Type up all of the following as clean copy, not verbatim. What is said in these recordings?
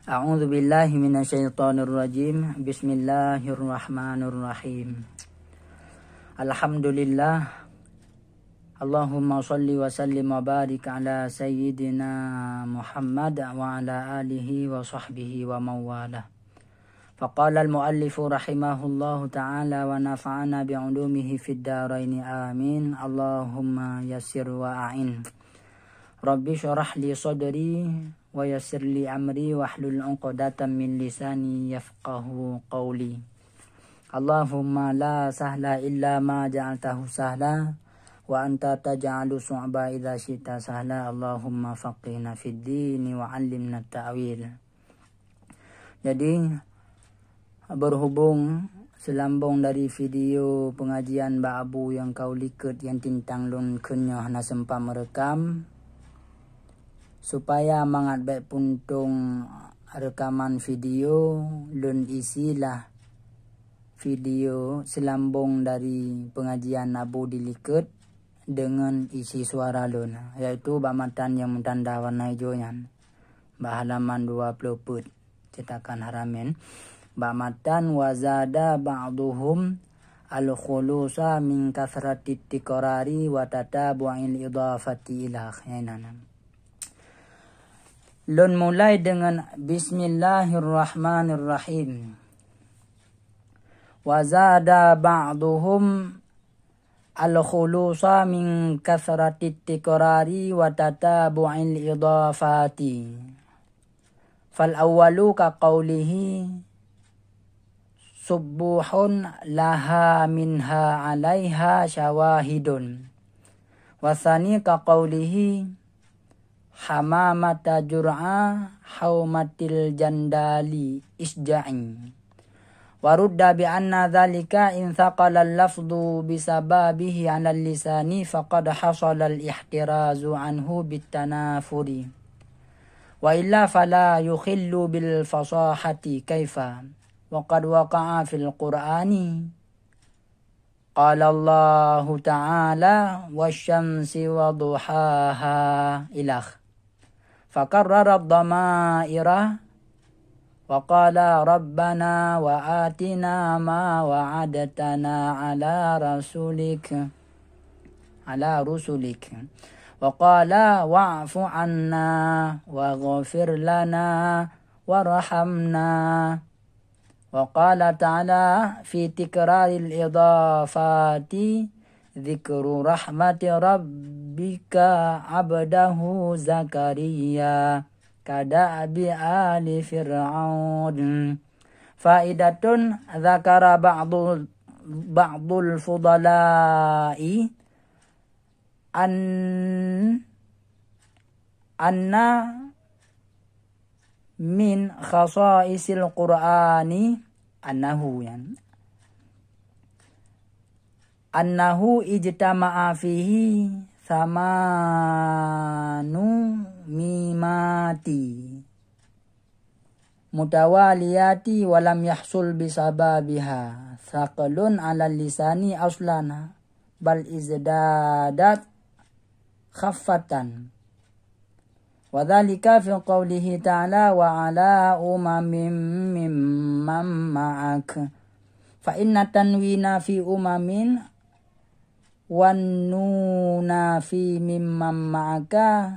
A'udzu billahi minasyaitonir rajim. Bismillahirrahmanirrahim. Alhamdulillah. Allahumma shalli wa sallim wa barik ala sayyidina Muhammad wa ala alihi wa sahbihi wa mawala. Faqala al-muallifu rahimahullahu ta'ala wa nafa'ana bi'ulumihi fid daraini amin. Allahumma yassir wa a'in. Rabbi syrah li sadri wa yassir li amri wahlul 'uqdatam min lisani yafqahu qawli. Allahumma la sahla illa ma ja'altahu sahla wa anta taj'alu su'ba idza syi'ta sahla. Allahumma faqihna fid dini wa 'allimna ta'wil. Jadi berhubung selambung dari video pengajian Mbak Abu yang kau liket yang tintang lun kenyah na sempat merekam supaya mangat baik puntung rekaman video lun isilah video selambung dari pengajian Abu diliket dengan isi suara lun, yaitu bamatan yang mentanda warna hijaunya halaman 20 put cetakan Haramin. Bamatan wazada ba'duhum al-khulusa min kathrati tikrari wa tatabu'il idafati ila khainan. Lun mulai dengan Bismillahirrahmanirrahim. Wazada ba'duhum al-khulusa min kathrati tikrari wa tatabu'il idafati. Fal awwalu ka qawlihi subuhun laha minha 'alaiha syawahidun. Wasani ka qawlihi hamamata jur'a haumatil jandali isja'i. Warudda bi anna dhalika in thaqala al-lafdhu bisababihi 'ala al-lisani faqad hasala al-ihtirazu anhu bitanafuri. Wa illa fala yukhillu bil fasahati kaifa wa qad waqa'a fil qur'ani qala Allah ta'ala wasyamsi wa duhaha ilah fakarrara ad-dhamaira wa qala rabbana wa atina ma wa'adatana ala rusulik wa qala wa'fu anna wa ghafir lana warhamna. Wa qala ta'ala fi tikraril idafati dzikru rahmati rabbika abdahu Zakaria kada'abi ali fir'aun. Faidatun dzakara ba'dul fudala'i anna min khasaisil qur'ani annahu ijtama'a fihi thamanu mimati mutawaliyati walam yahsul bisababiha thaqalun 'ala lisani aslana bal izdadat khaffatan. Wadhalika fi qawlihi ta'ala wa ala umamin mimman ma'ak fa inna tanwina fi umamin wan nuna fi mimman ma'aka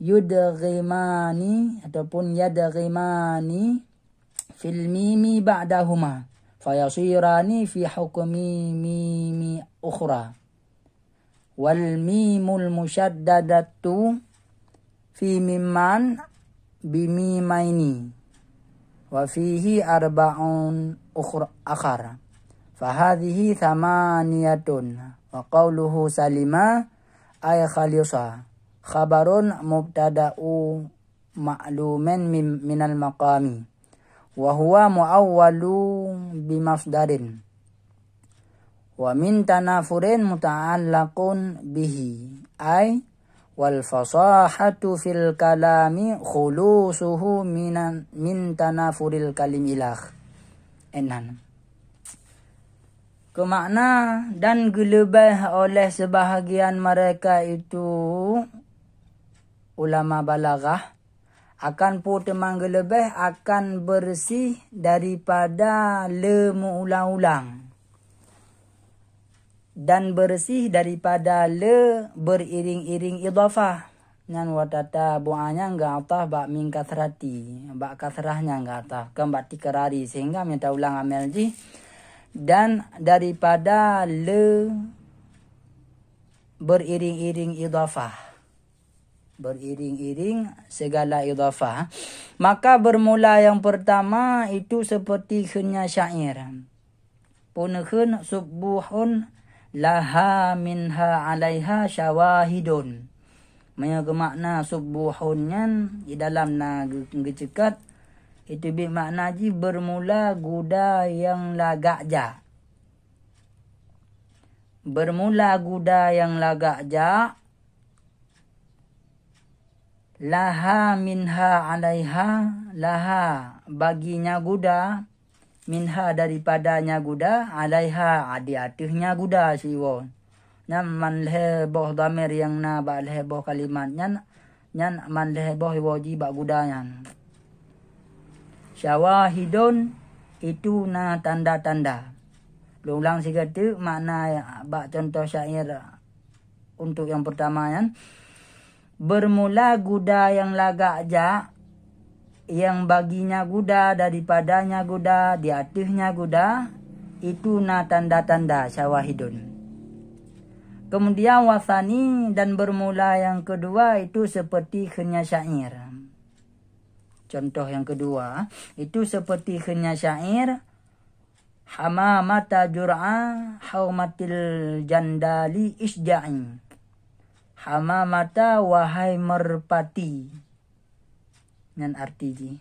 yudghimani ataupun yadghimani fil mimi ba'dahuma fayasirani fi hukmi mimi ukhra wal mimul musyaddadatu fi mimman bimimaini wa fihi arba'un akhar fahadhihi thamaniyatun wa qawluhu salima ay khalisa khabarun mubtada'u ma'luman minal maqami wa huwa muawwalu bimafdarin wa min tanafurin muta'allaqun bihi ay wal fasahatu fil kalami khulusuhu min tanafuril kalim ilah. Enan. Kemakna dan gelebih oleh sebahagian mereka itu ulama balaghah akan pu temang gelebeh akan bersih daripada le mengulang-ulang dan bersih daripada le beriring-iring idhafah. Nan watata bu'anya enggak atah ba min kathrati, ba kathrahnya enggak atah kan ba tikrari sehingga minta ulang amel ji dan daripada le beriring-iring idhafah. Beriring-iring segala idhafah. Maka bermula yang pertama itu seperti khenya syair. Punukun subuhun laha minha alaiha syawahidun. Maya makna subuhunnya di dalam na gecekat itu bermakna ji bermula guda yang lagak ja. Bermula guda yang lagak ja. Laha minha alaiha, laha baginya guda, minha daripadanya guda, alaiha di atasnya guda siwo. Nyan man leh boh damir yang na ba leh boh kalimatnya, nyan man leh boh waji ba guda nyan. Syawahidun itu na tanda-tanda. Ulang sikit makna ba contoh syair untuk yang pertama nyan. Bermula guda yang lagak ja, yang baginya guda, daripadanya guda, di atasnya guda, itu na tanda-tanda syawahidun. Kemudian wasani dan bermula yang kedua itu seperti khenya syair. Contoh yang kedua itu seperti khenya syair. Hamamata jur'a haumatil jandali isja'i. Hamamata wahai merpati. Nan arti ji.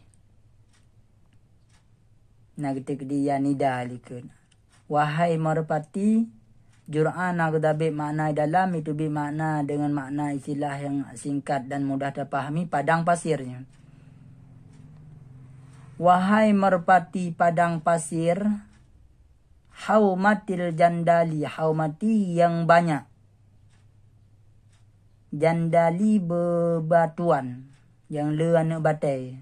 Nagtik dia nida likun. Wahai merpati. Jur'an nagdabe makna dalam itu bermakna dengan makna istilah yang singkat dan mudah terpahami padang pasirnya. Wahai merpati padang pasir. Haumatil jandali. Haumati yang banyak. Jandali bebatuan yang le anak batai.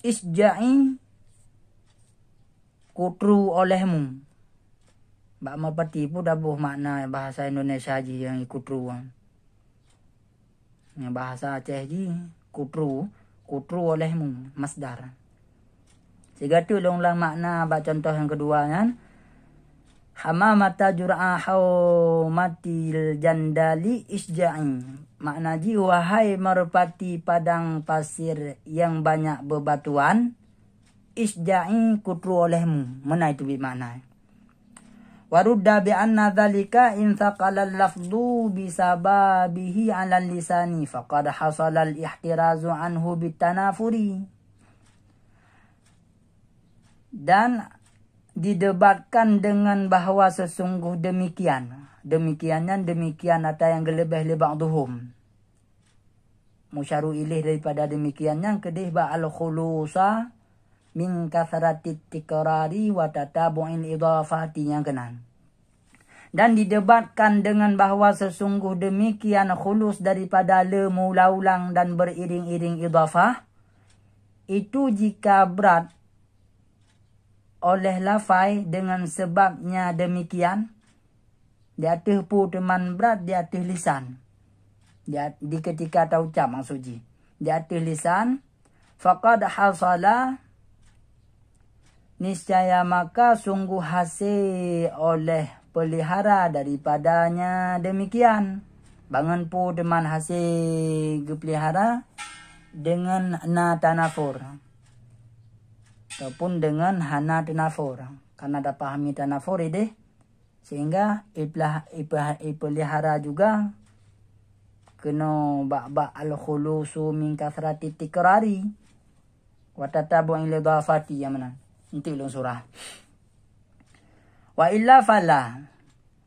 Isja'i kutru olehmu. Bak merpati pun dabuh makna bahasa Indonesia ji yang kutru. Yang bahasa Aceh ji kutru olehmu masdar. Sehingga tu ulang makna bak contoh yang kedua kan. Hamamata jur'a haumatil jandali isja'i. Makna ji wahai merpati padang pasir yang banyak bebatuan. Isja'i kutru olehmu. Mana itu bermakna. Warudda bi'anna dhalika in thaqalal lafdu bisababihi ala lisani. Faqad hasalal ihtirazu anhu bitanafuri. Dan didebatkan dengan bahawa sesungguh demikian. Demikiannya demikian atau yang gelebih lebak duhum. Musyaru ilih daripada demikiannya kedih ba'al khulusa min kathratit tikrari wa tatabu'il idhafati yang kenan. Dan didebatkan dengan bahawa sesungguh demikian khulus daripada le mula-ulang dan beriring-iring idhafah. Itu jika berat oleh lafai dengan sebabnya demikian. Di atas pu teman berat di atas lisan. Di ketika atau ucap maksudnya. Di atas lisan. Faqad hasala. Niscaya maka sungguh hasil oleh pelihara daripadanya demikian. Bangun pu teman hasil pelihara dengan na tanafur. Ataupun dengan hana tanafur. Karena ada pahami tanafur ini. Sehingga ipelihara juga. Kena bak-bak al-khulusu min kathrati tikrari. Watatabu'in lidhafati yang mana. Itu ulun surah. Wa illa fala.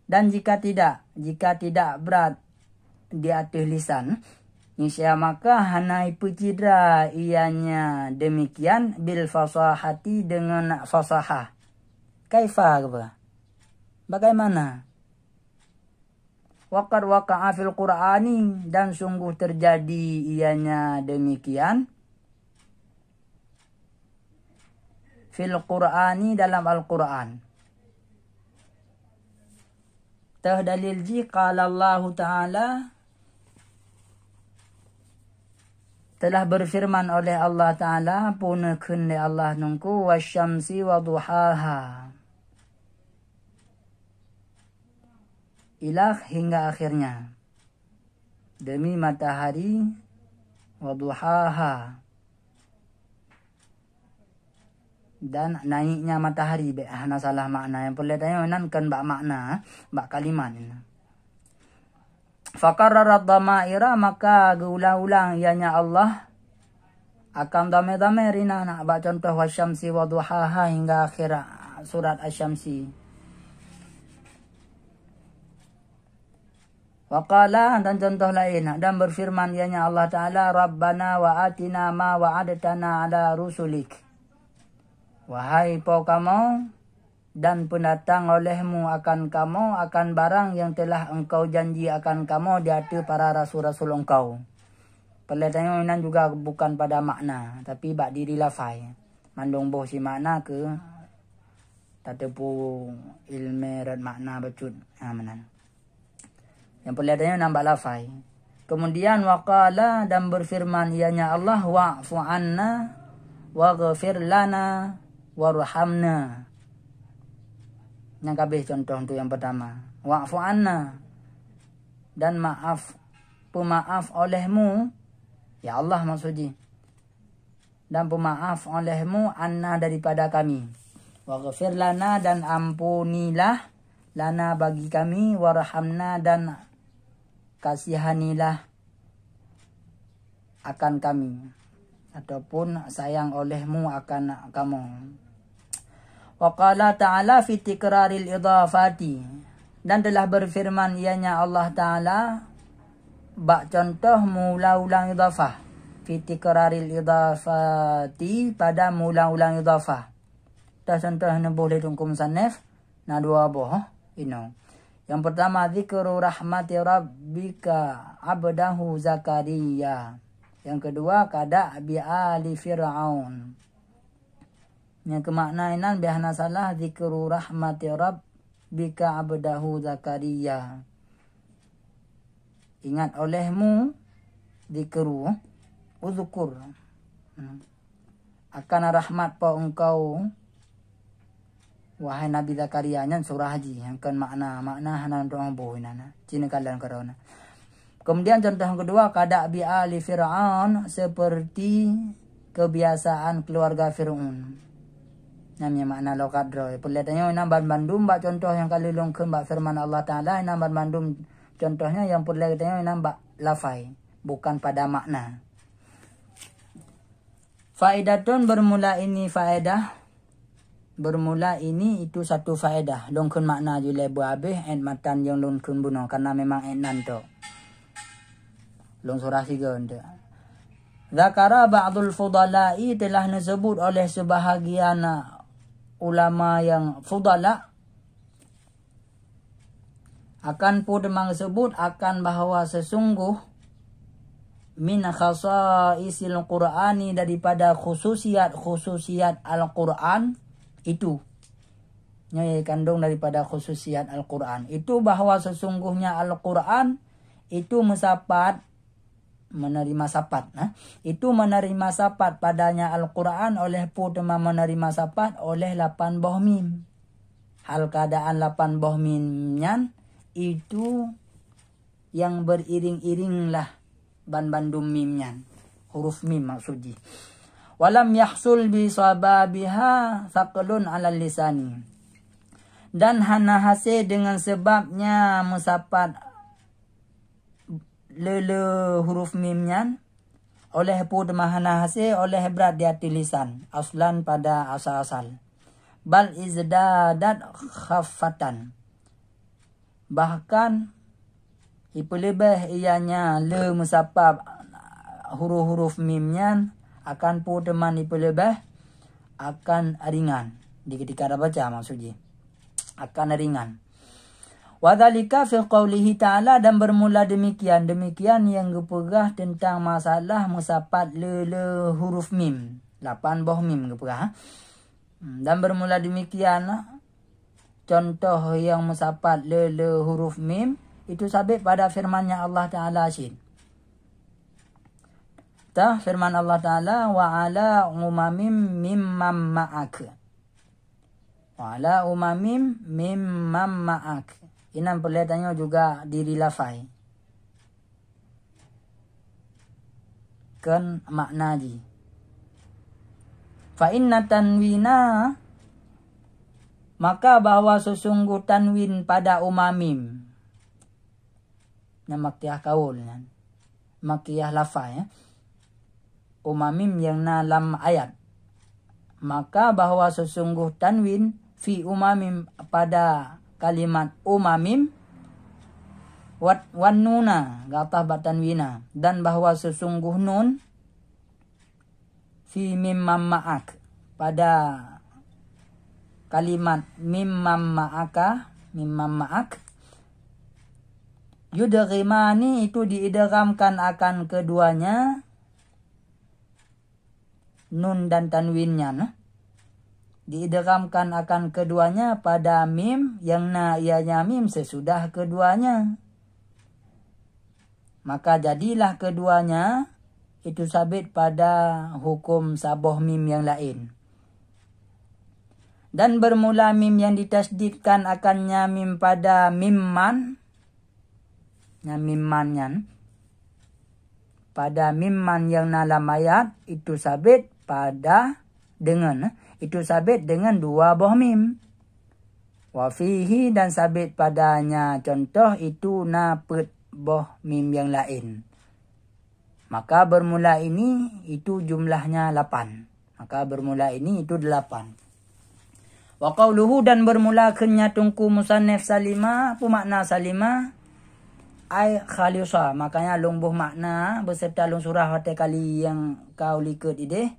Dan jika tidak berat di atas lisan. Niscaya maka hanai pecidra ianya demikian bil fasahati dengan fasahah. Kaifa apa? Bagaimana? Waqad waqa'a fil Qur'ani, dan sungguh terjadi ianya demikian. Fil Qur'ani, dalam Al-Quran. Dalil ji qala Allah Ta'ala, telah berfirman oleh Allah Ta'ala, punakeun Allah nungku, wasyamsi wa duhaha. Ilah hingga akhirnya. Demi matahari wa duhaha, dan naiknya matahari. Hana salah makna. Yang perlu tanya nan kan bak makna, bak kalimat. Faqarrarat dhamaira, maka geulang-ulang ianya Allah akan dhamir-dhamir ina nak bak contoh wasyamsi wa duhaha hingga akhir surat Asy-Syamsi. Waqala, dan contoh lain, dan berfirman ianya Allah Ta'ala, Rabbana wa atina ma wa'adtana ala rusulik. Wahai pau kamu, dan pendatang olehmu akan kamu akan barang yang telah engkau janji akan kamu di hati para rasul-rasul engkau. Perletanya ini juga bukan pada makna, tapi bak diri lafai. Mandung boh si makna ke tatepu ilmu dan makna becut. Amanan. Yang perlihatannya nambah lafai. Kemudian waqala, dan berfirman ianya Allah, wa'fu anna waghfir lana warhamna. Yang kabeh contoh untuk yang pertama. Wa'fu anna, dan maaf, pemaaf olehmu, ya Allah maksudnya. Dan pemaaf olehmu anna, daripada kami. Waghfir lana, dan ampunilah lana, bagi kami, warhamna, dan kasihanilah akan kami, ataupun sayang olehmu akan kamu. Wa qala ta'ala fi tikraril idhafati, dan telah berfirman ianya Allah Ta'ala bak contoh mula-ulang idhafah. Fi tikraril idhafati, pada mula-ulang idhafah. Dah contoh yang boleh tungkum sanef na dua boh ino. Yang pertama, zikru rahmati rabbika abdahu Zakaria. Yang kedua, kada bi ali Fir'aun. Yang kemaknainan bihana salah, zikru rahmati rabbika abdahu Zakaria. Ingat olehmu, zikru, uzkur, akan rahmat pa engkau, wahai Nabi Zakaria, nyan surah haji yang kan makna hanan doang boh nana cina kalian karona. Kemudian contoh yang kedua, kada bi ali Fir'aun, seperti kebiasaan keluarga Fir'aun. Namanya makna lokadro. Perlihatannya namban bandum bak contoh yang kali longkeun bak firman Allah Ta'ala, namban bandum contohnya yang perlihatannya nambak lafai, bukan pada makna. Faedatun, bermula ini faedah. Bermula ini itu satu faedah. Longkun makna jule buabih en matan yang longkun bunuh, karena memang enan to. Long surah 3 untuk. Zakara ba'dul fudala'i, telah disebut oleh sebahagian ulama yang fudala, akan pun sebut akan bahawa sesungguh min khasaisil Qur'ani, daripada khususiat Al-Quran itu, yang kandung daripada khususiat Al-Quran itu, bahawa sesungguhnya Al-Quran itu menerima sapat. Itu menerima sapat padanya Al-Quran oleh putema menerima sapat oleh 8 boh mim. Hal keadaan 8 boh mimnya itu yang beriring-iring lah bandum mimnya, huruf mim maksudnya. Walam yahsul bi sababiha thaqlun ala lisani, dan hana hasil dengan sebabnya musapat lele huruf mimnya oleh pun hana hasil oleh berat di hati lisan aslan pada asal-asal. Bal izdadat khaffatan, bahkan ipelebeh ianya le musabab huruf-huruf mimnya akan pun teman ipelebeh akan ringan di ketika ada baca, maksudnya akan ringan. Wadzalika fi qaulihi ta'ala, dan bermula demikian yang gepegah tentang masalah musapat le huruf mim. 8 boh mim gepegah. Dan bermula demikian contoh yang musapat le huruf mim itu sabit pada firman-Nya Allah Ta'ala asyid. Firman Allah Ta'ala, wa ala umamim mimman ma'ak. Wa ala umamim mimman ma'ak. Ini perlihatannya juga diri lafai. Kan makna ji. Fa inna tanwina, maka bahwa sesungguh tanwin pada umamim. Nah, makkiyah kaul. Makkiyah lafai. Umamim yang dalam ayat. Maka bahwa sesungguh tanwin fi umamim pada kalimat umamim wan nuna gatah batanwina, dan bahwa sesungguh nun fi mimman ma'ak pada kalimat mimman ma'ak yudghimani itu diidghamkan akan keduanya nun dan tanwinnya, diidghamkan akan keduanya pada mim yang ianya mim sesudah keduanya. Maka jadilah keduanya itu sabit pada hukum saboh mim yang lain. Dan bermula mim yang ditasdidkan akannya mim pada mimman, pada mimman yang dalam ayat itu sabit pada itu sabit dengan 2 boh mim. Wa fihi, dan sabit padanya contoh itu napet boh mim yang lain. Maka bermula ini itu jumlahnya 8. Maka bermula ini itu 8. Wa qauluhu, dan bermula kenya tungku musannif salima, apa makna salima? Ai khalisa, makanya lungbuh makna beserta lung surah hotel kali yang kau likut ide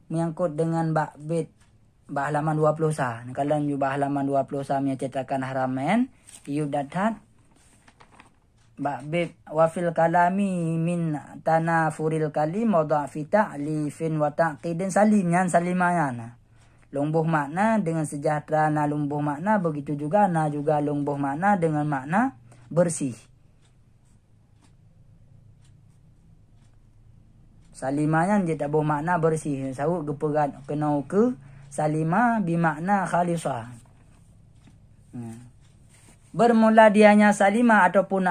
menyangkut dengan bait halaman 20 sah. Kalau juga halaman 20 sah menyatakan haramen iu datat bait wafil kalami min tanafuril kalim wa dha'fi ta'lifin wa taqidin salimnya salimanya. Lungbuh makna dengan sejahtera na lungbuh makna, begitu juga na juga lungbuh makna dengan makna bersih. Salimanya dia tak bermakna bersih. Sawut geperat kena ke salima bimakna khalisah. Bermula dianya salima ataupun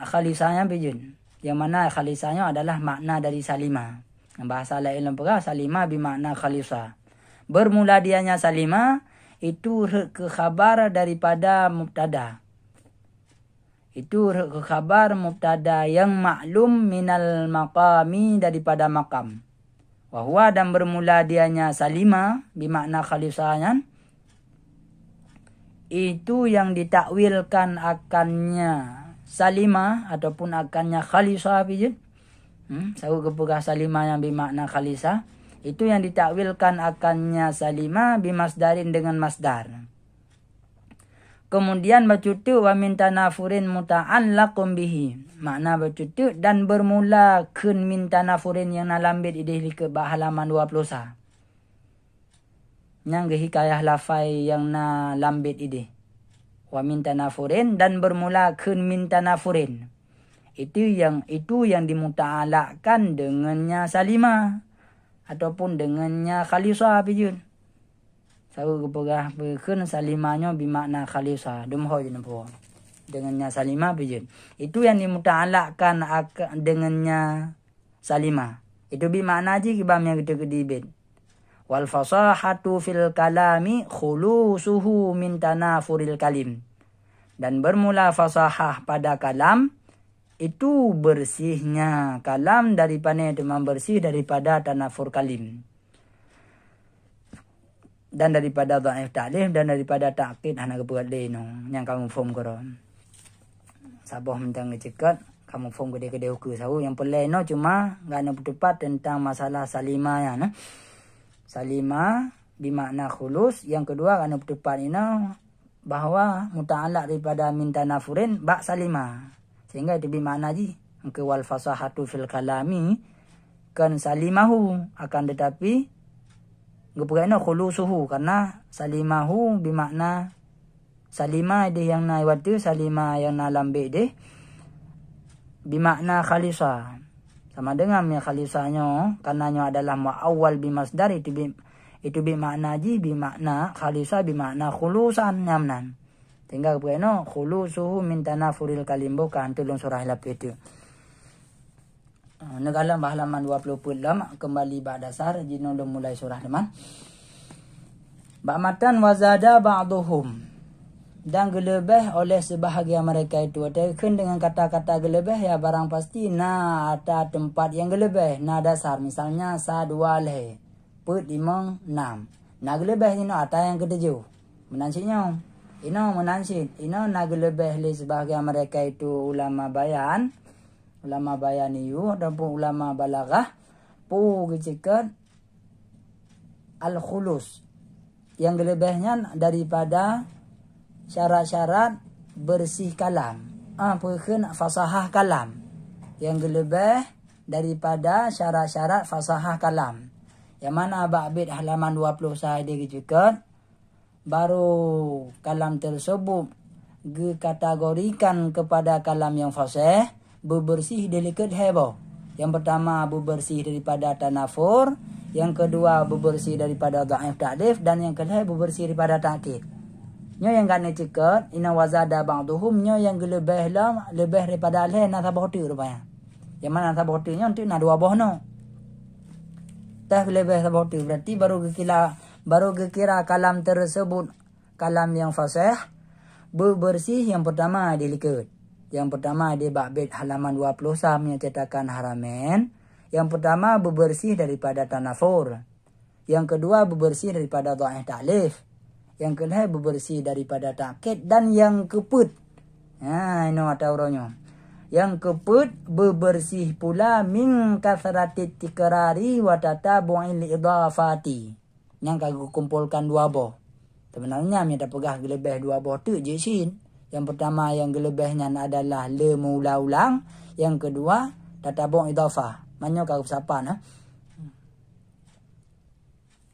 khalisahnya bijun. Yang mana khalisahnya adalah makna dari salima. Bahasa lain lembaga salima bimakna khalisah. Bermula dianya salima itu ke khabar daripada mubtada. Itu khabar mubtada yang maklum minal maqami daripada maqam. Wahwa, dan bermula dianya salima bimakna khalisahnya itu yang ditakwilkan akannya salima ataupun akannya khalisah bijud. Saya kepegah salima yang bimakna khalisah itu yang ditakwilkan akannya salima bimasdarin dengan masdar. Kemudian bercutuk wa min tanafurin muta'allaqum bihi. Makna bercutuk dan bermula kun min tanafurin yang nalambit idih ke halaman 20 sah. Yang hikayah lafai yang nalambit idih. Wa min tanafurin, dan bermula kun min tanafurin. Itu yang dimuta'alakkan dengannya salima ataupun dengannya khalisah bijun. Sabu kepegah berkun salimanya bimakna khalisah. Dumho jenapa. Dengannya salimah bijun. Itu yang dimuta'alakkan dengannya salimah. Itu bimakna je kibam yang kita kedibit. Wal fasahatu fil kalami khulusuhu min tanafuril kalim. Dan bermula fasahah pada kalam itu bersihnya kalam daripada bersih daripada tanafur kalim. Dan daripada dhaif ta'lif dan daripada ta'qid anak kebuat lain yang kamu faham karo. Sabah mentang cekat kamu faham gede-gede ukur sahu yang pelai cuma ngana tepat tentang masalah salimah ya. Salimah bermakna khulus, yang kedua ngana tepat bahwa muta'alaq daripada min tanafurin ba salima. Sehingga itu bermakna ji ke wal fasahatu fil kalami kan salimahu, akan tetapi gepurana khulusuhu, karena salimahu bermakna salima dia yang na watu, salima yang na lambe dia bermakna khalisa. Sama dengan yang khalisanya, karenanya adalah muawwal bimasdar, itu bermakna ji bermakna khalisa bermakna khulusan nyamnan. Sehingga gepurana khulusuhu min tanafuril kalim, bukan tulung surah lap itu. Negalam halaman 26 kembali bak dasar jino mulai surah teman. Bak matan wazada ba'duhum, dan gelebih oleh sebahagian mereka itu. Tekan dengan kata-kata gelebih ya barang pasti na ada tempat yang gelebih, na dasar misalnya sa dua leh put limang enam. Na gelebih ini ada yang ketujuh. Menansinya ino menansit ino na gelebih oleh sebahagian mereka itu ulama bayan iu ataupun ulama balaghah pu gecikat al-khulus, yang gelebihnya daripada syarat-syarat bersih kalam, bukan fasahah kalam, yang gelebih daripada syarat-syarat fasahah kalam. Yang mana ba'bid halaman 20 saya dikecukat baru kalam tersebut dikategorikan kepada kalam yang fasih bebersih delikat heboh. Yang pertama bebersih daripada tanafur, yang kedua bebersih daripada dhaif ta'dif, dan yang ketiga bebersih daripada ta'kid. Nyo yang kan cekat ina wazada ba'duhum, nyo yang lebih daripada alih na sabah tu rupanya. Yang mana sabah tu nyo tu na dua boh no. Tah lebih sabah tu berarti baru kira kalam tersebut kalam yang fasih bebersih. Yang pertama delikat. Yang pertama di ba'bid halaman 20 yang cetakan Haramain. Yang pertama bebersih daripada tanafur. Yang kedua bebersih daripada dhaif ta'lif. Yang kedua bebersih daripada ta'kid. Dan yang keput, ini ada orangnya. Yang keput bebersih pula min kathratit tikrari wa tatabu'il idafati. Yang kagak kumpulkan dua boh. Sebenarnya kita pegah lebih dua boh tu je sin. Yang pertama yang gelebihnya adalah le mula-ulang. Yang kedua tatabu' idafah. Manyo kau siapa nah?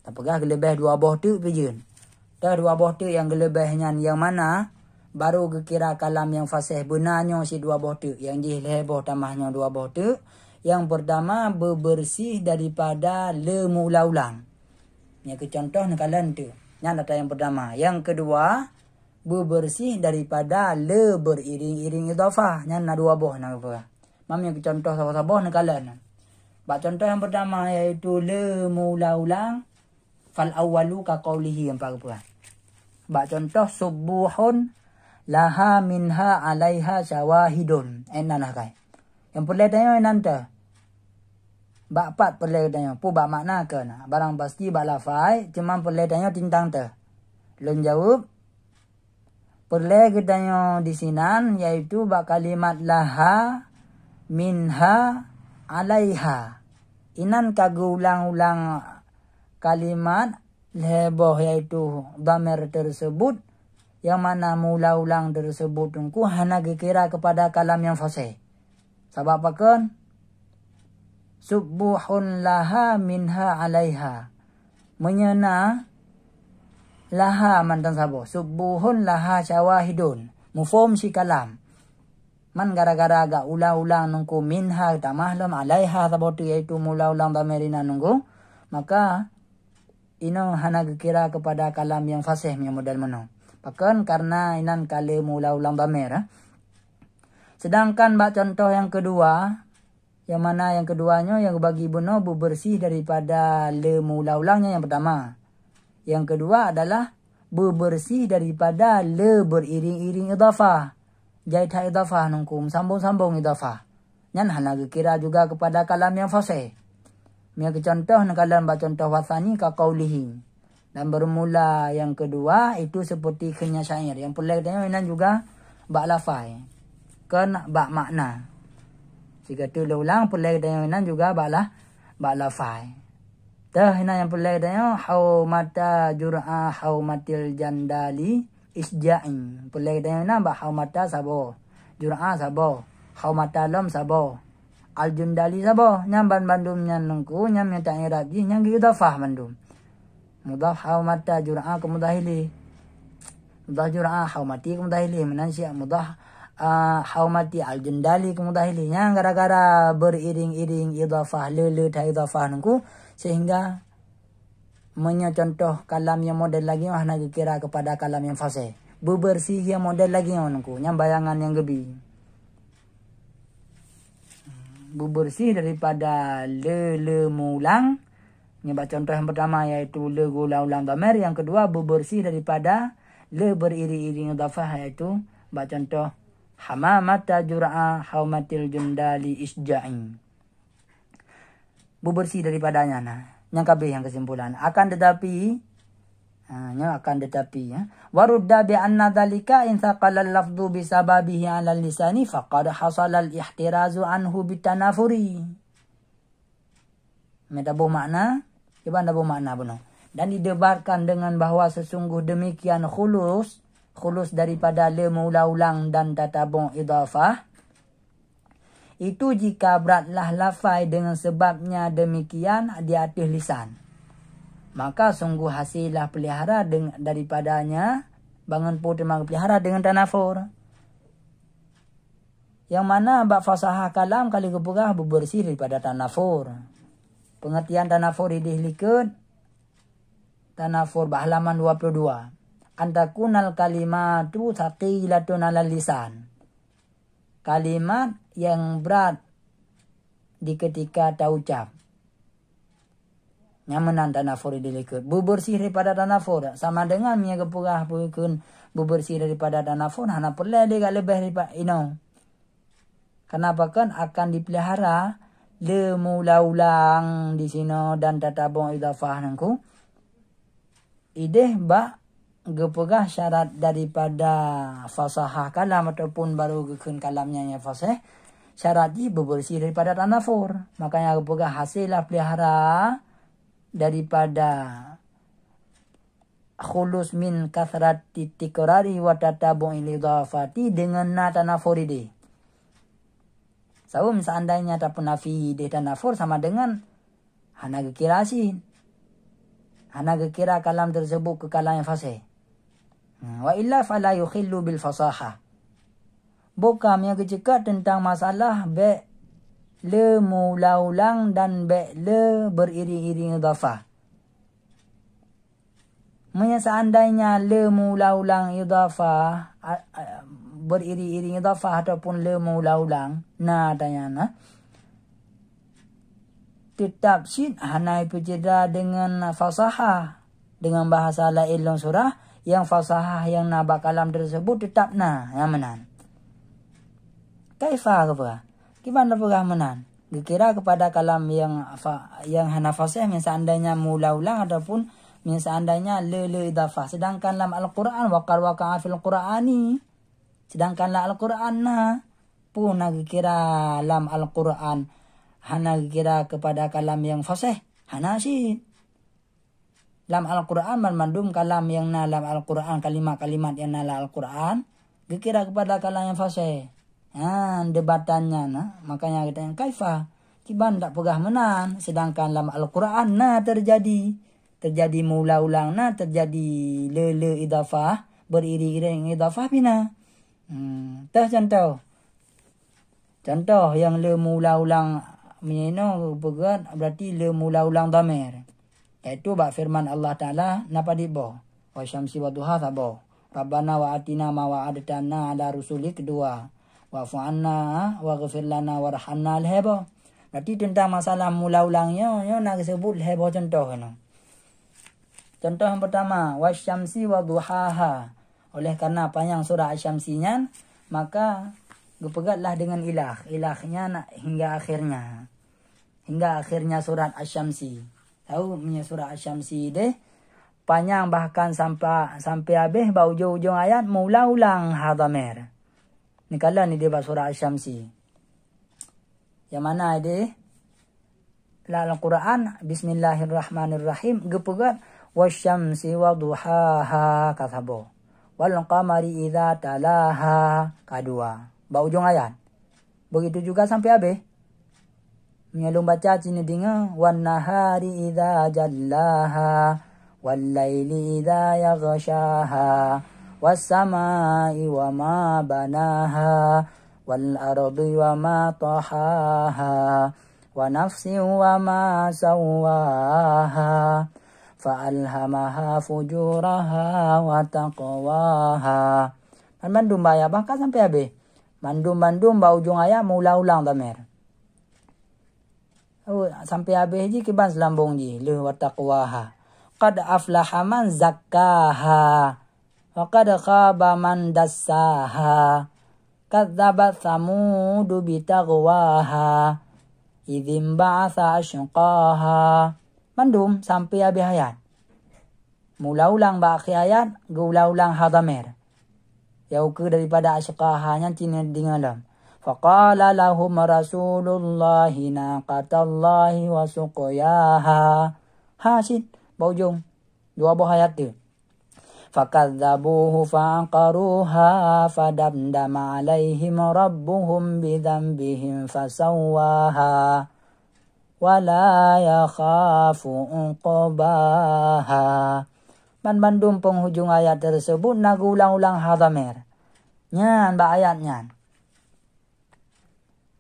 Tapagah gelebih dua boh tu pejun. Dah dua boh tu yang gelebihnya yang mana baru kira kalam yang fasih benarnya si dua boh tu. Yang jih boh tamahnya dua boh tu. Yang pertama bebersih daripada le mula-ulang. Yang contoh nakalan tu. Yang data yang pertama. Yang kedua bebersih daripada le beriring-iring idafah. Yang na dua boh nak apa. Mam yang contoh sabah-sabah nakalan. Bak contoh yang pertama iaitu le mula-ulang fal awwalu ka qaulihi yang apa. Bak contoh subuhun laha minha alaiha syawahidun. Enanah kai. Yang perlu tanya nanti. Bak pat perlu tanya. Pu bak makna ke na. Barang pasti bak lafai cuma perlu tanya tentang te. Lun jawab perlu kita tanya di sinan yaitu bak kalimat laha minha alaiha. Inan kagu ulang-ulang kalimat leboh yaitu dhamir tersebut yang mana mula-ulang tersebut tungku hana kira kepada kalam yang fasih. Sebab apa kan? Subuhun laha minha alaiha. Menyena laha mantan sabo. Subuhun laha syawahidun. Mufhum si kalam. Man gara-gara agak ulang-ulang nungku minha tamahlam alaiha sabotu yaitu mula-ulang damerina nunggu. Maka ino hana kira kepada kalam yang fasih yang model mana. Bahkan karena inan kali mula-ulang damer. Sedangkan bak contoh yang kedua. Yang mana yang keduanya yang bagi buno bebersih daripada le mula-ulangnya yang pertama. Yang kedua adalah bebersih daripada le beriring-iring idafah. Jaitha idafah nungkum sambung-sambung idafah. Nyan hana kira juga kepada kalam yang fasih. Mia contoh nakalan ba contoh wasani ka qaulihi. Dan bermula yang kedua itu seperti kenya syair. Yang perlu tanya juga ba lafai. Kan ba makna. Jika tu ulang perlu tanya juga ba lafai. Dah yang perlu tanya haumata jur'a haumatil jandali isja'in. Pulai dengan ba haumata sabo. Jur'a sabo. Haumata lam sabo. Al-Jundali sabo. Nyam bandum nyan nungku nyam yang tak irab ji nyam idafah bandum. Mudaf haumata jur'a ke mudahili. Mudah jur'a haumati ke mudahili. Menansi mudah haumati al-Jundali ke mudahili. Yang gara-gara beriring-iring idafah lele ta idafah nungku sehingga mencontoh kalam yang model lagi mah nak kira kepada kalam yang fasih. Bebersih yang model lagi nungku. Yang bayangan yang gebi. Bebersih daripada le mulang. Ini contoh yang pertama yaitu le ulang dhamir. Yang kedua bebersih daripada le beriri-iring idafah yaitu contoh hamamata jur'a haumatil jundali isja'in. Bebersih daripadanya. Nah, yang kabeh yang kesimpulan. Akan tetapi warudda bi anna dhalika in thaqala al-lafdhu bi sababihi 'ala al-lisani faqad hasala al-ihtirazu anhu bitanafuri. Metabuh makna, gimana buh makna benar? Dan didebatkan dengan bahawa sesungguh demikian khulus daripada le mula-ulang dan tatabung idafah itu jika beratlah lafai dengan sebabnya demikian di atas lisan. Maka sungguh hasillah pelihara daripadanya bangun putih pelihara dengan tanafur. Yang mana bab fasahah kalam kali kepugah bebersih daripada tanafur. Pengertian tanafur idihlikut tanafur halaman 22. Antakunal kalimatu thaqilatun 'alal lisan. Kalimat yang berat di ketika taucap. Nyamanan tanafur dilikut. Bebersih daripada tanafur. Sama dengan minyak kepurah pun bebersih daripada tanafur. Hana perlu dia lebih daripada ino. Kenapa kan akan dipelihara le mula-ulang di sini dan tatabung idafah nangku. Ideh bak gepegah syarat daripada fasahah kalam ataupun baru gekun kalamnya yang fasih. Syarat ini bebersih daripada tanafur. Makanya gepegah hasillah pelihara daripada khulus min kathrati tikrari wa tatabu'il idafati dengan na tanafur ini. Sebab seandainya tak nafi di tanafur sama dengan hana gekirasin. Hana gekira kalam tersebut ke kalam yang fasih. Wa illa fala yukhillu bil fasahah. Bukan yang kecekat tentang masalah be le mula-ulang dan be le beriring-iring idafah. Seandainya le mula-ulang idafah beriring-iring idafah ataupun le mula-ulang tanya tetap sin hanai pejeda dengan fasahah dengan bahasa lain dalam surah yang fasahah yang nabak kalam tersebut tetap yang menan. Kaifa apa? Gimana pengamanan? Dikira kepada kalam yang hana fasih seandainya mula-ulang ataupun seandainya le idafah. Sedangkan dalam Al-Quran waqa'a fil Qur'ani. Sedangkan dalam Al-Quran pun dikira dalam Al-Quran hana dikira kepada kalam yang fasih. Hana sih. Dalam Al-Quran mandum kalam yang dalam Al-Quran kalimat-kalimat yang dalam Al-Quran dikira kepada kalam yang fasih. Debatannya makanya kita yang kaifa kiban tak pegah menan sedangkan dalam Al-Quran terjadi mula-ulang terjadi le idafah beriring-iring idafah bina. Contoh yang le mula-ulang menino pegat berarti le mula-ulang dhamir iaitu bab firman Allah Taala napa dibo wa syamsi wa duha sabo rabbana wa atina ma wa'adtana ala rusuli kedua wa'fu anna wa ghfir lana warhamna al-hebo. Berarti tentang masalah mula-ulangnya nak sebut hebo contoh ni. Contoh yang pertama wasyamsi wa duhaha. Oleh karena panjang surah Asy-Syamsinya maka gepegatlah dengan ilahnya hingga akhirnya surat Asy-Syamsi. Tahu punya surah Asy-Syamsi deh panjang bahkan sampai habis bau ujung ayat mula-ulang hadamir. Ni kala ni dia surah Asy-Syamsi. Yang mana dia? Dalam Al-Quran Bismillahirrahmanirrahim gepegat wasyamsi wa duhaha kathabo. wal qamari idza talaha. Kedua, ujung ayat. Begitu juga sampai habis. Menyelum baca sini dengar wan nahari idza jallaha wal laili idza yaghshaha was samai wa ma banaha wal ardi wa ma tahaha wa nafsin wa ma sawaha fa'alhamaha fujuraha wa taqwaha. Mandum baya bangka sampai habis. Mandum ujung ayat ulang damir. Sampai habis je kibas lambung je le wa taqwaha. Qad aflaha man zakkaha wa qad khaba man dassaha. Kadzabat tsamudu bitagwaha idzim ba'atsa ashqaha. Mandum sampai habis ayat. Mula ulang akhir ayat, ulang hadamir. Yauke daripada ashqahanya cina dengalam. Faqala lahum rasulullahi naqatallahi wa suqyaha. Hasid baujung dua buah ayat tu. Fakadzabuhu faqaruha fadamdama alaihim rabbuhum bidzambihim fasawwaha wala yakhafu uqbaha. Bandum penghujung ayat tersebut nagu ulang-ulang hadamir. Nyan ba ayatnya.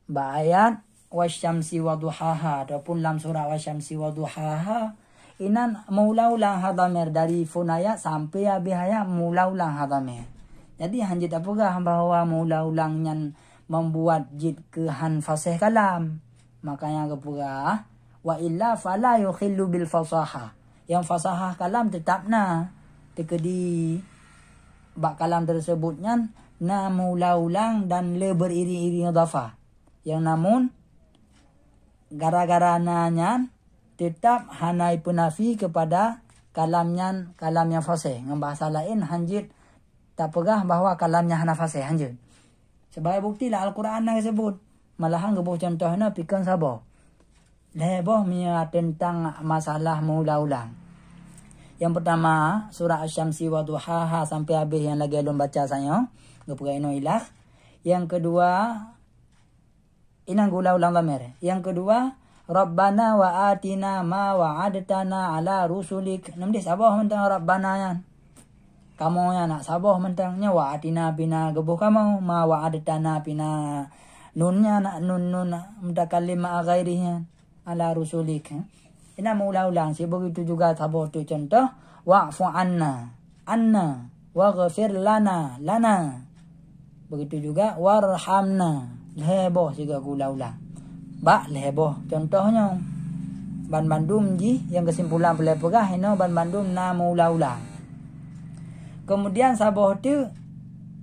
Ba ayat wasyamsi waduhaha ataupun dalam surah wasyamsi waduhaha inan mula-ulang hadamir dari funaya sampai habis ayat mula-ulang hadamir. Jadi hanjit apakah bahwa mula-ulangnya membuat jid kehan fasih kalam. Makanya kepura wa illa fala yukhillu bil fasaha. Yang fasahah kalam tetapna tekedi bak kalam tersebutnya na mula-ulang dan le beriring-iring idafah. Yang namun gara-gara nanya tetap hanai penafi kepada kalam yang fasih. Dengan bahasa lain hanjit tak pegah bahawa kalamnya hana fasih hanjit. Sebagai bukti lah Al-Quran nak sebut. Malahan gebuh contohnya pikan sabar. Leboh mia tentang masalah mula-ulang. Yang pertama surah Asy-Syamsi wa duhaha sampai habis yang lagi belum baca saya. Gepugai no ilah. Yang kedua inang ulang dhamir. Yang kedua Rabbana wa atina ma wa'adtana ala rusulik. Namdi sabah mentang Rabbana yan. Kamu ya nak sabah mentangnya wa atina bina gebuh kamu ma wa'adtana bina nunnya nak nun mutakallim ma ghairihi ala rusulik. Ina ulang-ulang si begitu juga sabah tu contoh wa'fu anna waghfir lana. Begitu juga warhamna. Leboh juga ulang-ulang. Bak leboh contohnya ban bandum ji yang kesimpulan pelepegah ino ban bandum na ulang-ulang. Kemudian sabah tu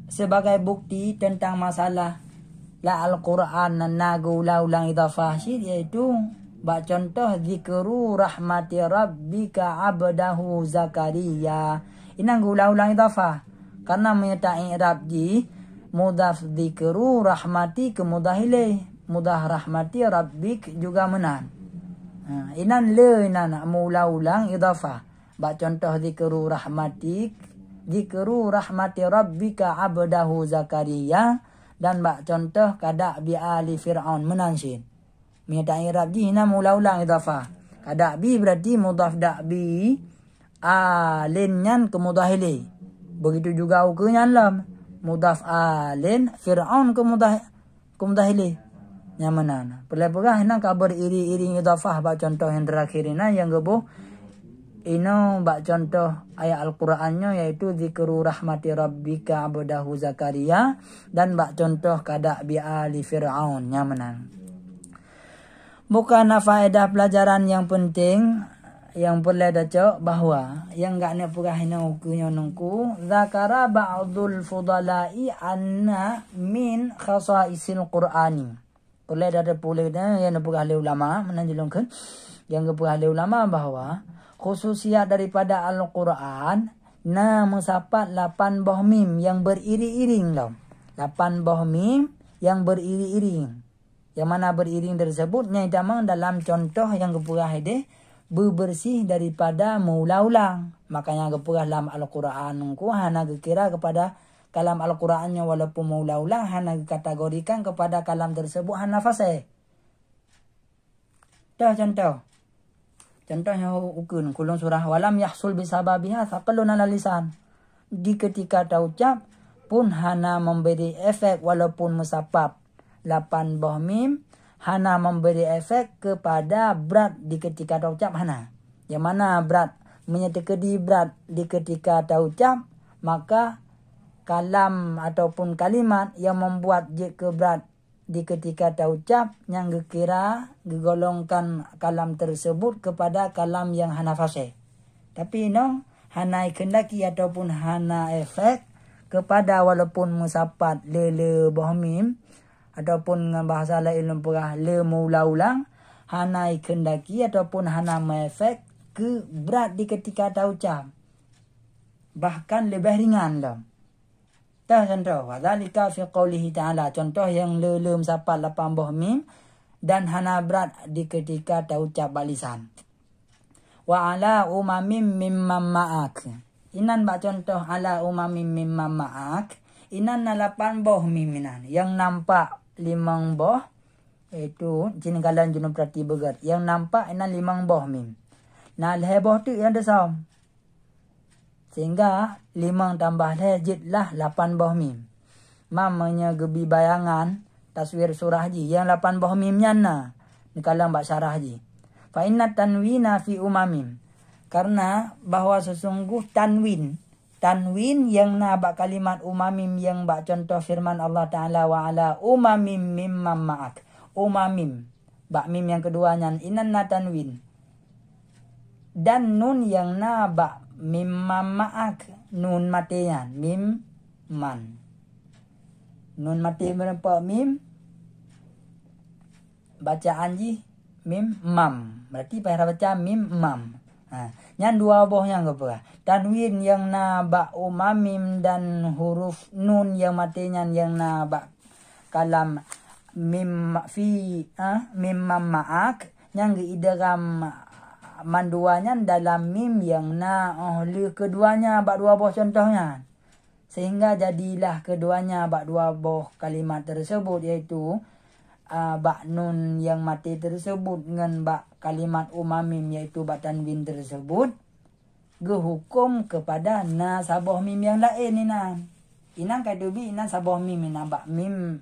sebagai bukti tentang masalah la Al-Quran nagu ulang-ulang idafah syid iaitu bak contoh zikru rahmati rabbika abdahu Zakaria. Inang ulang-ulang idafah karena menyertai i'rab ji mudaf zikru rahmati ke mudah ilaih. Mudah rahmati rabbik juga menan. Inan le inan ulang-ulang idafah. Bak contoh zikru rahmati rabbika abdahu Zakaria dan bak contoh kada bi ali fir'aun menansin. Menyertai i'rab ji ina ulang-ulang idafah. Kada bi berarti mudaf bi alinyan ke mudah ilaih. Begitu juga ukunyan lam mudaf alin fir'aun ke mudah ilaih. Nyamanan. Pelapagah nang kabar iri-iring idafah bak contoh yang terakhir ini yang gebuh ino bak contoh ayat Al-Qur'annya yaitu zikru rahmati rabbika abdahu Zakaria dan bak contoh kada bi ali fir'aun nyamanan. Bukan faedah pelajaran yang penting yang perlu daca bahwa yang gak nak purah ino ukunya nungku zakara ba'dul fudala'i anna min khasaisil Qur'ani. Oleh dari pulihnya yang diperah oleh ulama menanjulungkan yang diperah oleh ulama bahawa khususiat daripada Al-Quran na mensapat 8 buah mim yang beriring-iring lah. 8 buah mim yang beriring-iring. Yang mana beriring tersebut nyai damang dalam contoh yang diperah ini bebersih daripada mengulang-ulang. Makanya gepurah dalam Al-Quran ku hana kira kepada kalam Al-Qurannya walaupun mengulang-ulang hana kategorikan kepada kalam tersebut hana fasih. Dah contoh. Contohnya ukun kulun surah walam yahsul bisababiha thaqalun ala lisan. Di ketika ucap pun hana memberi efek walaupun musabab 8 boh mim hana memberi efek kepada berat di ketika ucap hana. Yang mana berat menyertai berat di ketika ucap, maka kalam ataupun kalimat yang membuat ke berat di ketika ucap yang dikira digolongkan kalam tersebut kepada kalam yang hana fasih. Tapi hana kendaki ataupun hana efek kepada walaupun musafat le boh mim ataupun dengan bahasa lain perah le mengulang-ulang hana kendaki ataupun hana efek ke berat di ketika ucap. Bahkan lebih ringan dah. Dah contoh. Wadzalika fi qoulihi ta'ala. Contoh yang le musafat 8 boh mim dan hana berat di ketika ucap balisan. Wa ala umamim mimman ma'ak. Inan bak contoh ala umamim mimman ma'ak. Inan na 8 boh mim inan. Yang nampak 5 boh. Itu cini kalan junub perhati begat. Yang nampak inan 5 boh mim. Nah leh boh tu yang desam. Sehingga 5 tambah leh jitlah 8 boh mim. Mamanya gebi bayangan taswir surah haji. Yang 8 boh mimnya na. Ni kalang bak syarah haji. Fa inna tanwina fi umamim. Karena bahwa sesungguh tanwin yang na bak kalimat umamim yang bak contoh firman Allah Ta'ala wa ala umamim mimman ma'ak. Umamim. Bak mim yang keduanya. Inan na tanwin. Dan nun yang na bak mimman ma'ak. Nun matian. Mim man. Nun mati berapa mim. Bacaan ji. Mim mam. Berarti payah baca mim mam. Yang 2 boh yang apa? Tanwin yang na bak umamim dan huruf nun yang matinya yang na bak kalam mim fi mim ma'ak yang diidgham manduanya dalam mim yang na oleh keduanya bak 2 boh contohnya. Sehingga jadilah keduanya bak 2 boh kalimat tersebut iaitu bak nun yang mati tersebut dengan bak kalimat umamim iaitu bak tanwin tersebut gehukum kepada na saboh mim yang lain inan. Inan kadubi inan saboh mim inan bak mim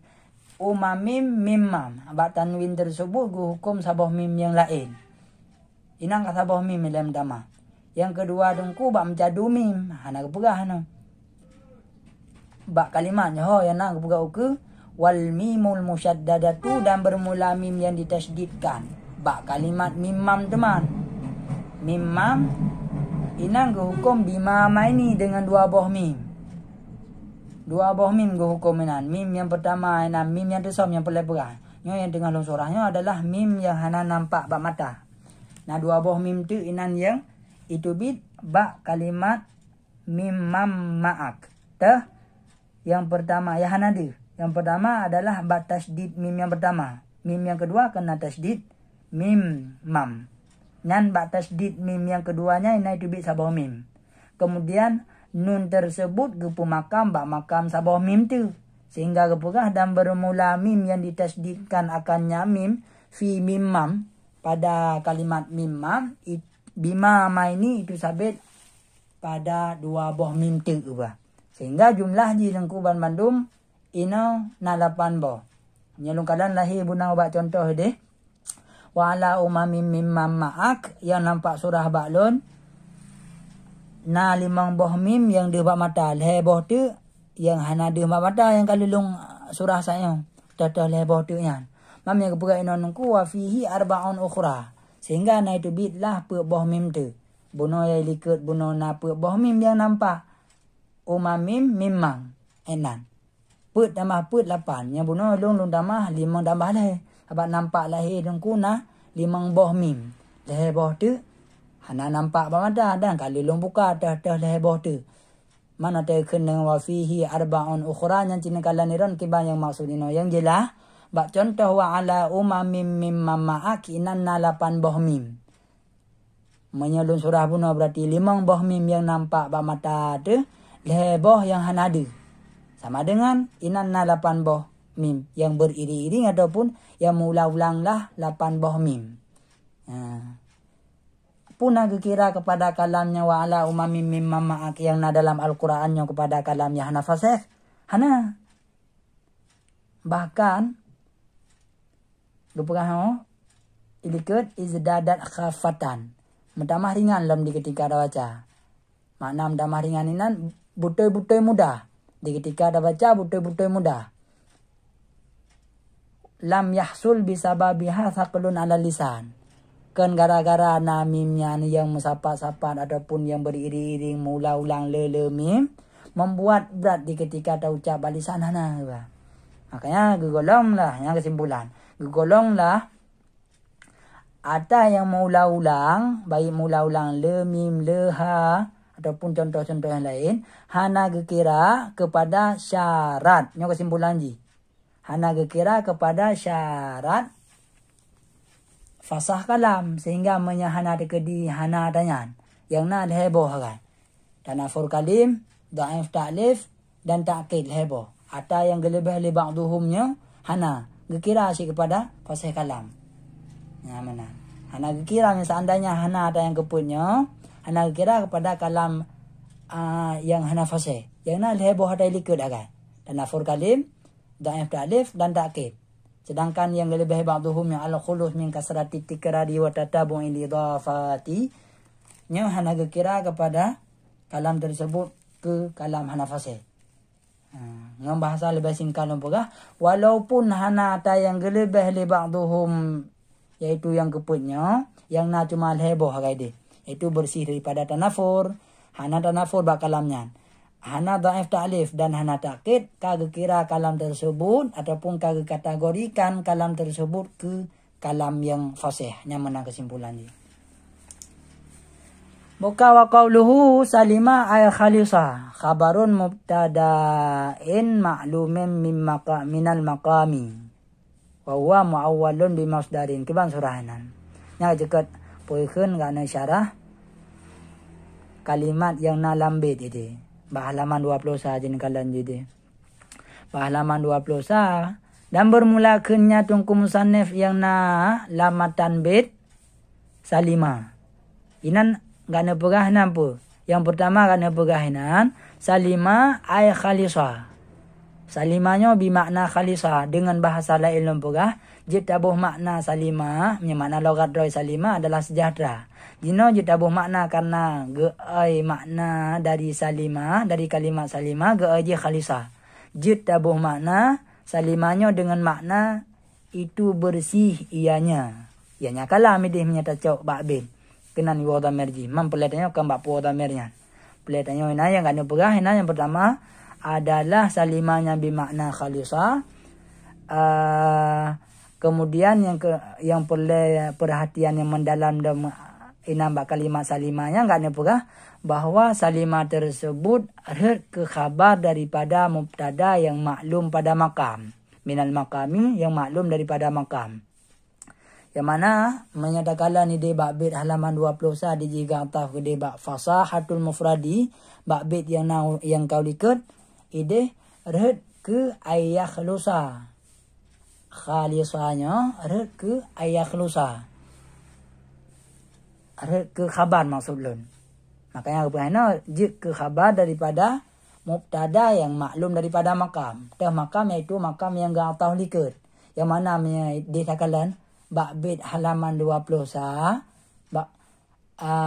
umamim mimam. Bak tanwin tersebut gehukum saboh mim yang lain. Inan ka saboh mim dalam dama. Yang kedua dengku bak mencadu mim. Hana kepegah no. Bak kalimatnya yang nak kepegah uke wal mimul musyaddadatu dan bermula mim yang ditasydidkan. Bak kalimat mimam teman. Mimam inang hukum bimama ini dengan 2 boh mim. 2 boh mim hukum inan. Mim yang pertama inan mim yang tersam yang peleberah. Yang tengah long surahnya adalah mim yang hana nampak bak mata. Nah 2 boh mim tu inan yang itu bit bak kalimat mimam ma'ak. Tah yang pertama yang hana dia. Yang pertama adalah bak tasydid mim yang pertama. Mim yang kedua kena tasydid mim mam. Dan bak tasydid mim yang keduanya ini itu bit saboh mim. Kemudian nun tersebut gepu makam bak makam saboh mim tu. Sehingga gepurah dan bermula mim yang ditasydidkan akannya mim fi mim mam. Pada kalimat mim mam bima ma ini itu sabit pada 2 boh mim tu. Sehingga jumlah di lengkuban Bandung ino na 8 boh. Nyelung kalan lahir bunang bak contoh deh. Wa ala umamim mimman ma'ak yang nampak surah baklun. Na 5 boh mim yang dia bak mata. Leh boh tu yang hana dia bak mata yang kalulung surah saya. Tata leh boh tu yang. Mam yang kepugai inonku wa fihi arba'un ukhra. Sehingga na itu bit lah pe boh mim tu. Buno yang likut buno na pe boh mim yang nampak. Umamim mimang. Enan. Put tambah put 8. Yang bunuh lung tambah 5 tambah leh. Sebab nampak lahir dengku na 5 boh mim. Leh boh tu. Hana nampak bamada. Dan kalau lung buka dah leh boh tu. Mana tak kena wa fihi arba'un ukhra. Yang cina kalan niron kiban yang maksud ino. Yang jelas. Bak contoh wa ala umamim mimman ma'ak inan na 8 boh mim. Menyelun surah bunuh berarti 5 boh mim yang nampak bak mata tu, boh yang hana ada. Sama dengan inanna 8 boh mim yang beriring-iring ataupun yang mengulang-ulanglah 8 boh mim. Pun aku kira kepada kalamnya wa ala umamim mimma ma'ak yang dalam Al-Qurannya kepada kalamnya hana fasih. Hana. Bahkan gepegah ilikut izdadat khafatan. Mentamah ringan dalam di ketika ada baca. Makna mentamah ringan ini butai-butai mudah. Di ketika ada baca butai-butai mudah. Lam yahsul bisababiha thaqlun ala lisan. Kan gara-gara mimnya yang mensapat-sapat ataupun yang beriring-iring mengulang-ulang mim membuat berat di ketika ada ucap balisan hana. Makanya gegolonglah yang kesimpulan. Gegolonglah ada yang mengulang-ulang, baik mengulang-ulang mim, ha ataupun contoh-contoh yang lain, hana gekira kepada syarat. Yang kesimpulan ji. Hana gekira kepada syarat fasah kalam sehingga menyahana dekedi hana danyan yang na heboh kan. Tanafur kalim, dhaif ta'lif dan ta'kid heboh. Atau yang gelebih ba'duhumnya hana gekira asyik kepada fasih kalam. Ya mana? Hana gekira seandainya hana ada yang keputnya, hana gekira kepada kalam yang hana fasih. Yang na heboh ada likut kan. Tanafur kalim, dhaif ta'lif dan ta'kid. Sedangkan yang lebih ba'duhum yang al-khulus min kasrati tikrari wa tatabu'il idafati nya hana kira kepada kalam tersebut ke kalam hana fasih. Ngam bahasa lebih singkat lompogah walaupun hana ta yang lebih ba'duhum yaitu yang keputnya yang na cuma heboh gaide itu bersih daripada tanafur, hana tanafur bak kalamnya. Hana dhaif ta'lif dan hana ta'kid kagak kira kalam tersebut ataupun kagak kategorikan kalam tersebut ke kalam yang fasih. Yang mana kesimpulan dia. Buka wa qawluhu salima ay khalisa khabarun mubtada'in ma'lumin minal maqami wa huwa mu'awwalun bimasdarin kiban surahanan. Yang dekat poikeun gana syarah kalimat yang nalambit itu. Halaman 20 saja ni kalian jadi. Halaman 20 sah dan bermula kenya tungku musannif yang na lamatan bait salima. Inan gana pegah nampu. Yang pertama gana pegahinan salima ay khalisa. Salimanya bermakna khalisa dengan bahasa lain lempegah. Jitabuh makna salima, makna logat roy salima adalah sejahtera. Jino jitabuh makna karena geai makna dari salima, dari kalimat salima geai je khalisa. Jitabuh makna salimanya dengan makna itu bersih ianya. Ianya kalam idih menyata cok ba'bin. Kenan wada merji. Mempelihatannya kan bak wada mernya. Pelihatannya ina yang gak pegah ina yang pertama adalah salimanya bermakna khalisa. Kemudian yang perlu perhatian yang mendalam dalam inambah kalimat salimanya enggak nepegah bahwa salimah tersebut ke khabar daripada mubtada yang maklum pada makam. Minal makami yang maklum daripada makam. Yang mana menyatakanlah ni di bab bait halaman 20 sah di jika ataf ke di bab fasahatul mufradi bab bait yang kau likut ide red ke ayah lusa. Khalisanya red ke ayah lusa. Red ke khabar maksudun. Makanya apa jik ke khabar daripada mubtada yang maklum daripada makam. Tah makam iaitu makam yang gak tahu likut. Yang mana dikatakan bab bait halaman 20 sah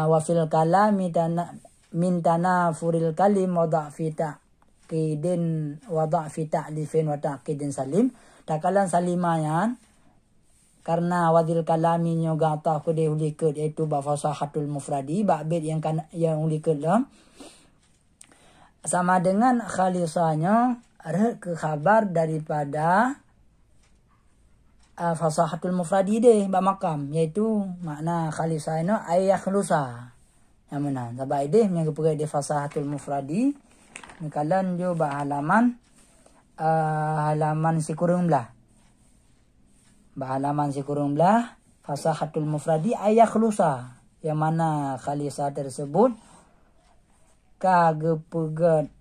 wa fil kalami min tanafuril kalim wa dha'fi ta'qidin wa dha'fi ta'lifin wa ta'qidin salim. Takalan salimanya karena wadil kalami nyoga atau kode ulikut yaitu fasahatul mufradi bab bait yang ulikut lah sama dengan khalisanya ke khabar daripada fasahatul mufradi deh bab makam yaitu makna khalisanya ayah khlusa yang mana sebab ide yang kepegai di fasahatul mufradi nikalan jo ba halaman sikurung belah. Halaman sikurung belah fasahatul mufradi ayah khlusa yang mana khalisah tersebut kagepegat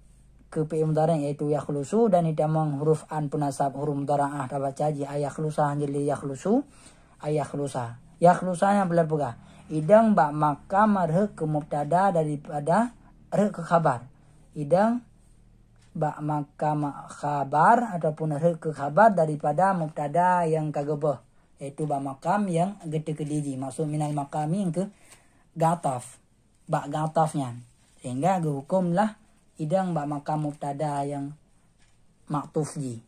ke fi'il mudhari yaitu yakhlusu, dan itamang huruf an punasab huruf mudhari'ah dapat caji ayakhlusa jadi yakhlusu ayakhlusa. Yakhlusanya belah idang ba maka marhe ke mubtada daripada re ke khabar. Idang ba maka khabar ataupun re ke khabar daripada mubtada yang kagebeh, yaitu ba makam yang gede kediji. Maksud minal makami yang ke gataf, ba gatafnya, sehingga hukumlah idang ba makam mubtada yang maktuf ji.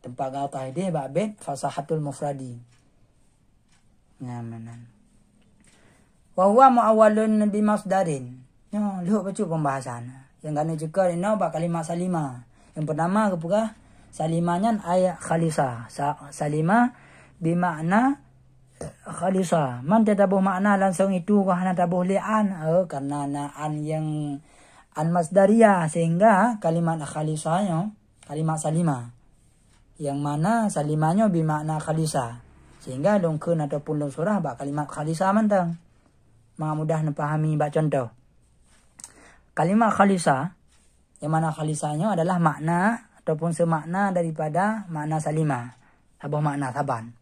Tempat gataf ini ba bait fasahatul mufradi. Ngamanan. Wa huwa muawwalun bi masdarin. Yo, lihat baca pembahasan. Yang kena cekal ini ba kalimat salimah. Yang pertama kepuka salimanya ayat khalisah. Salimah bermakna khalisah. Man tadabuh makna langsung itu karena tabuh li'an. Karena an yang an masdariyah, sehingga kalimat khalisahnya kalimat salimah. Yang mana salimahnya bermakna khalisah. Sehingga lungkeun ataupun lung surah ba kalimat khalisah mantang. Mudah dipahami bak contoh. Kalimat khalisah yang mana khalisahnya adalah makna ataupun semakna daripada makna salimah. Sabah makna saban.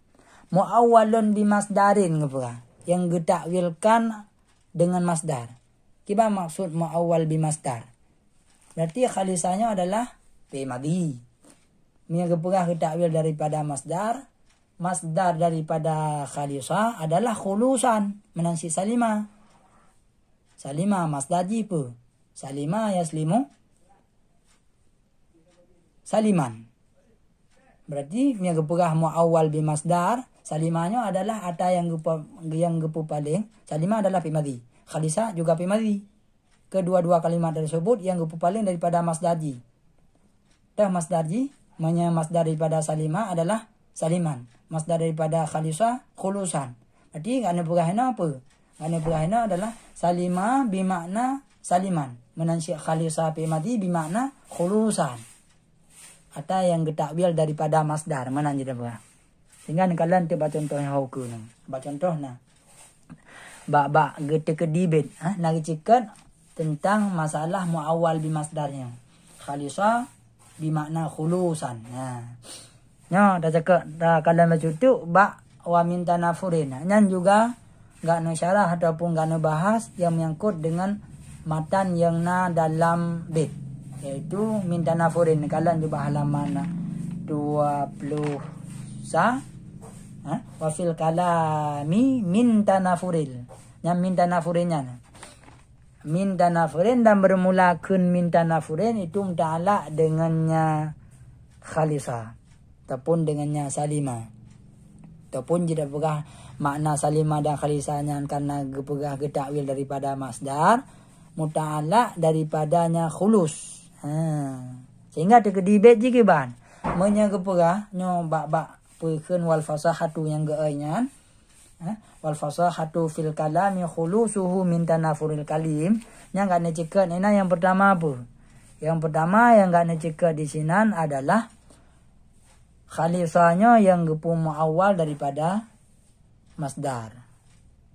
Muawwalun bimasdarin ngapa? Yang ditakwilkan dengan masdar. Kiba maksud muawwal bimasdar? Berarti khalisahnya adalah fi madhi. Ini gepegah ditakwil daripada masdar. Masdar daripada khalisah adalah khulusan menansi salimah. Salimah masdar jipu. Salimah yaslimu saliman. Berarti ini gepegah muawwal bimasdar. Salimahnya adalah ata yang gepu paling. Salimah adalah fi madhi. Khalisah juga fi madhi. Kedua-dua kalimat tersebut yang gepu paling daripada masdarji. Dah masdarji, maknanya masdar daripada salimah adalah saliman. Masdar daripada khalisah khulusan. Berarti kerana berahina apa? Kerana berahina adalah salimah bimakna saliman. Menansyik khalisah fi madhi bimakna khulusan. Atau yang ditakwil daripada masdar mana jadi berah. Sehingga kalian tiba contoh yang hau ke nang. Ba contoh nah. Ba gete ke dibet, nak cekat tentang masalah muawwal bimasdarnya. Khalisah bimakna khulusan. Nya dah cakap dah kalian baca tu ba wa min tanafurin. Nyan juga enggak nak syarah ataupun enggak nak bahas yang menyangkut dengan matan yang na dalam bait, yaitu min tanafurin. Kalian cuba halaman 20 wa fil kalami min tanafuril. Yang min tanafurinnya. Min tanafurin dan bermulakan min tanafurin itu muta'alaq dengannya khalisah ataupun dengannya salimah. Ataupun jika pegah makna salimah dan khalisahnya karena pegah getakwil daripada masdar, muta'alaq daripadanya khulus. Sehingga terkedibet jika ban. Menyaga pegah nyo bak peukeun wal fasahatu yang geainya. Wal fasahatu fil kalami khulusuhu min tanafuril kalim. Yang enggak neceket yang pertama apa? Yang pertama yang enggak neceket di sinan adalah khalisahnya yang gepu muawwal daripada masdar.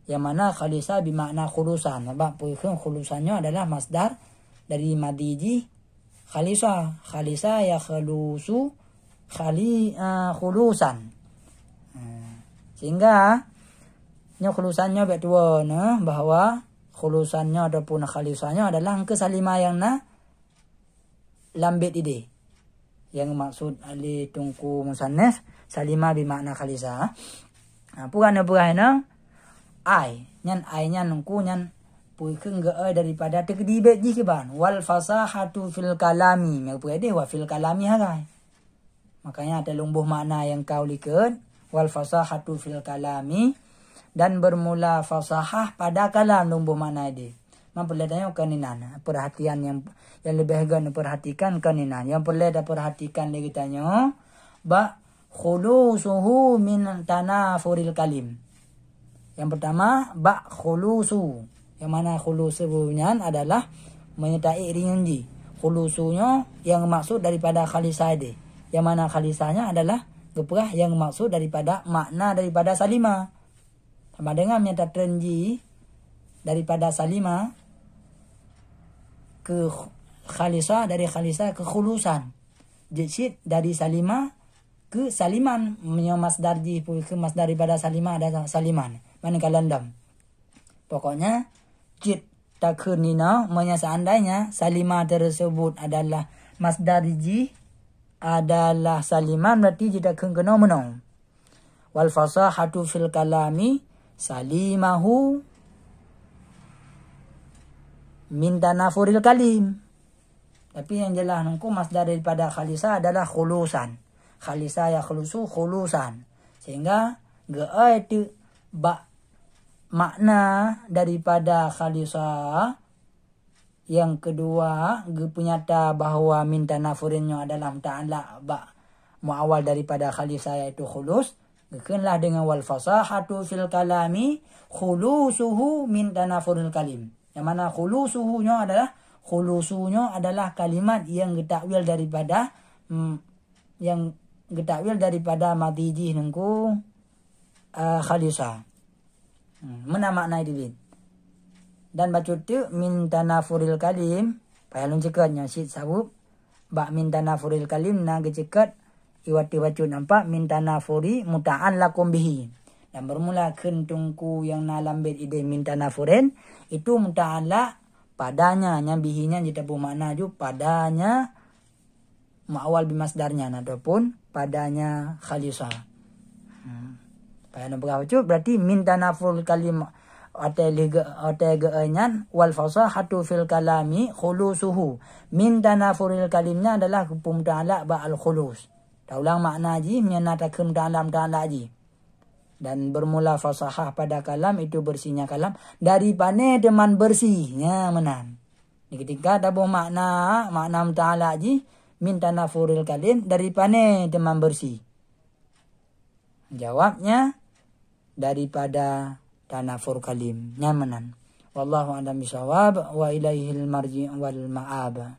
Yang mana khalisah bermakna khulusan. Sebab peukeun khulusannya adalah masdar dari madiji khalisah. Khalisah ya khulusu khulusan. Sehingga nya khulusannya betul bahwa khulusannya ataupun khalisahnya adalah angka salimah yang na lambit ide. Yang maksud ali tungku musannaf salimah bermakna khalisah. Purana ai nyan ai nyan nungku nyan puikeun geai daripada terkedibet ji ke ban wal fasahatu fil kalami. Mau puede wa fil kalami hagai. Makanya ada lumbuh makna yang kau likeun wal fasahatu fil kalami. Dan bermula fasahah pada kalam lumbuh makna ini. Memperlihatnya kaninan. Perhatian yang lebih agak perhatikan kaninan. Yang perlu ada perhatikan lagi tanya. Ba khulusuhu min tanafuril kalim. Yang pertama ba khulusu. Yang mana khulusunya adalah menyertai ringanji. Khulusunya yang maksud daripada khalisah ini. Yang mana khalisahnya adalah geperah yang maksud daripada makna daripada salimah. Sama dengan menyata trenji daripada salima ke khalisa, dari khalisa ke khulusan. Jid dari salima ke saliman, masdar ji ke masdar daripada salima ada saliman. Mana kalandam. Pokoknya jid takunina seandainya salima tersebut adalah masdar ji adalah saliman, berarti jid takun kena menang. Wal fasahatu fil kalami salimahu min tanafuril kalim. Tapi yang jelas nungku masdar daripada khalisa adalah khulusan. Khalisa ya khulusu khulusan. Sehingga ga itu makna daripada khalisa yang kedua punyata bahwa min tanafurinnya adalah ta'ala muawal daripada khalisa yaitu khulus. Gekenlah dengan wal fasahatu fil kalami khulusuhu min tanafuril kalim. Yang mana khulusuhunya adalah kalimat yang getakwil daripada madiji nungku khalisa. Mana makna dilin. Dan baca tu min tanafuril kalim payalun cekatnya syid sabub min tanafuril kalim na gecekat iwati baca nampak min tanafuri muta'an lakum bihi. Dan bermula kentungku yang nalambit ide min tanafurin itu muta'ala padanya, yang bihinya kita bermakna juga padanya ma'awal bimasdarnya ataupun padanya khalisa. Pada berapa tu berarti min tanafuril kalim otegeanyan wal fasahatu fil kalami khulusuhu. Min tanafuril kalimnya adalah hukum ta'ala ba'al khulus. Dah ulang makna ji menyatakan ta'ala ji. Dan bermula fasahah pada kalam itu bersihnya kalam dari pane teman bersihnya menan. Ketika ada makna ta'ala ji min tanafuril kalim dari pane teman bersih. Jawabnya daripada tanafur kalim nyamanan. Wallahu a'lam bishawab wa ilaihil marji' wal ma'ab.